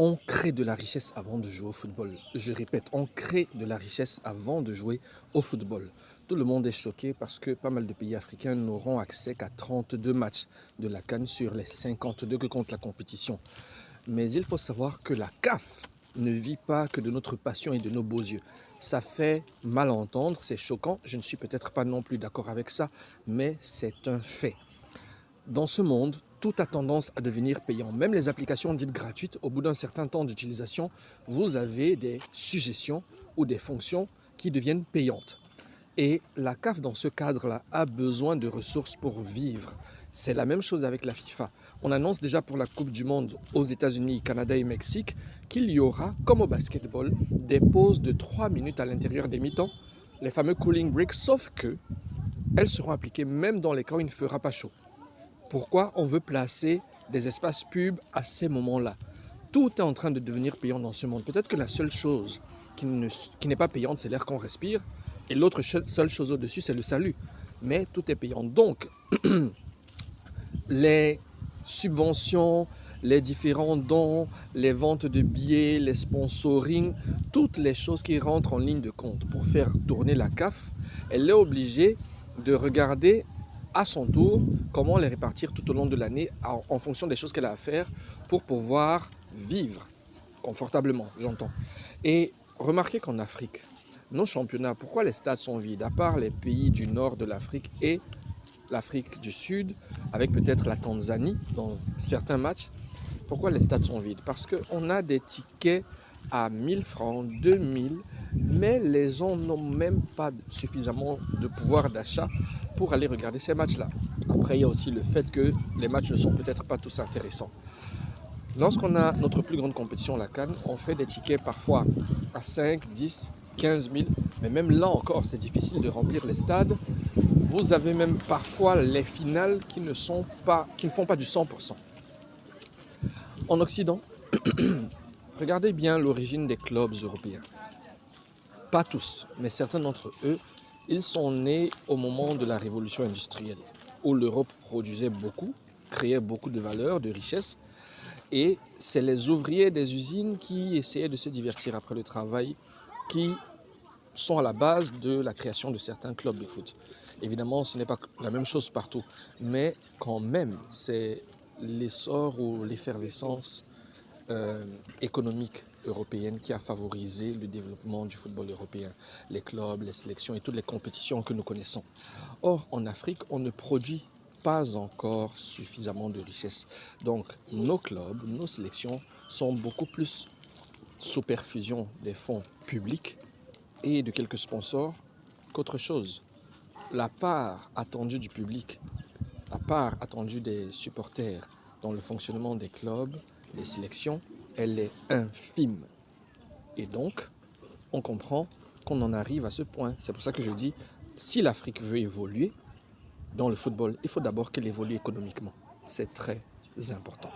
On crée de la richesse avant de jouer au football. Je répète, on crée de la richesse avant de jouer au football. Tout le monde est choqué parce que pas mal de pays africains n'auront accès qu'à 32 matchs de la CAN sur les 52 que compte la compétition. Mais il faut savoir que la CAF ne vit pas que de notre passion et de nos beaux yeux. Ça fait mal à entendre, c'est choquant, je ne suis peut-être pas non plus d'accord avec ça, mais c'est un fait. Dans ce monde, tout a tendance à devenir payant. Même les applications dites gratuites, au bout d'un certain temps d'utilisation, vous avez des suggestions ou des fonctions qui deviennent payantes. Et la CAF, dans ce cadre-là, a besoin de ressources pour vivre. C'est la même chose avec la FIFA. On annonce déjà pour la Coupe du Monde aux États-Unis, Canada et Mexique qu'il y aura, comme au basketball, des pauses de 3 minutes à l'intérieur des mi-temps, les fameux cooling breaks, sauf que elles seront appliquées même dans les cas où il ne fera pas chaud. Pourquoi on veut placer des espaces pubs à ces moments-là? Tout est en train de devenir payant dans ce monde. Peut-être que la seule chose qui n'est pas payante, c'est l'air qu'on respire. Et l'autre seule chose au-dessus, c'est le salut. Mais tout est payant. Donc, les subventions, les différents dons, les ventes de billets, les sponsorings, toutes les choses qui rentrent en ligne de compte pour faire tourner la CAF, elle est obligée de regarder à son tour comment les répartir tout au long de l'année en fonction des choses qu'elle a à faire pour pouvoir vivre confortablement, j'entends. Et remarquez qu'en Afrique, nos championnats, pourquoi les stades sont vides, à part les pays du nord de l'Afrique et l'Afrique du Sud, avec peut-être la Tanzanie dans certains matchs, pourquoi les stades sont vides? Parce qu'on a des tickets à 1000 francs, 2000, mais les gens n'ont même pas suffisamment de pouvoir d'achat pour aller regarder ces matchs-là. Après, il y a aussi le fait que les matchs ne sont peut-être pas tous intéressants. Lorsqu'on a notre plus grande compétition, la CAN, on fait des tickets parfois à 5, 10, 15 000, mais même là encore, c'est difficile de remplir les stades. Vous avez même parfois les finales qui ne font pas du 100%. En Occident, regardez bien l'origine des clubs européens. Pas tous, mais certains d'entre eux, ils sont nés au moment de la révolution industrielle, où l'Europe produisait beaucoup, créait beaucoup de valeur, de richesses, et c'est les ouvriers des usines qui essayaient de se divertir après le travail, qui sont à la base de la création de certains clubs de foot. Évidemment, ce n'est pas la même chose partout, mais quand même, c'est l'essor ou l'effervescence économique européenne qui a favorisé le développement du football européen, les clubs, les sélections et toutes les compétitions que nous connaissons. Or, en Afrique, on ne produit pas encore suffisamment de richesses. Donc, nos clubs, nos sélections sont beaucoup plus sous perfusion des fonds publics et de quelques sponsors qu'autre chose. La part attendue du public, la part attendue des supporters dans le fonctionnement des clubs, des sélections, elle est infime. Et donc, on comprend qu'on en arrive à ce point. C'est pour ça que je dis, si l'Afrique veut évoluer dans le football, il faut d'abord qu'elle évolue économiquement. C'est très important.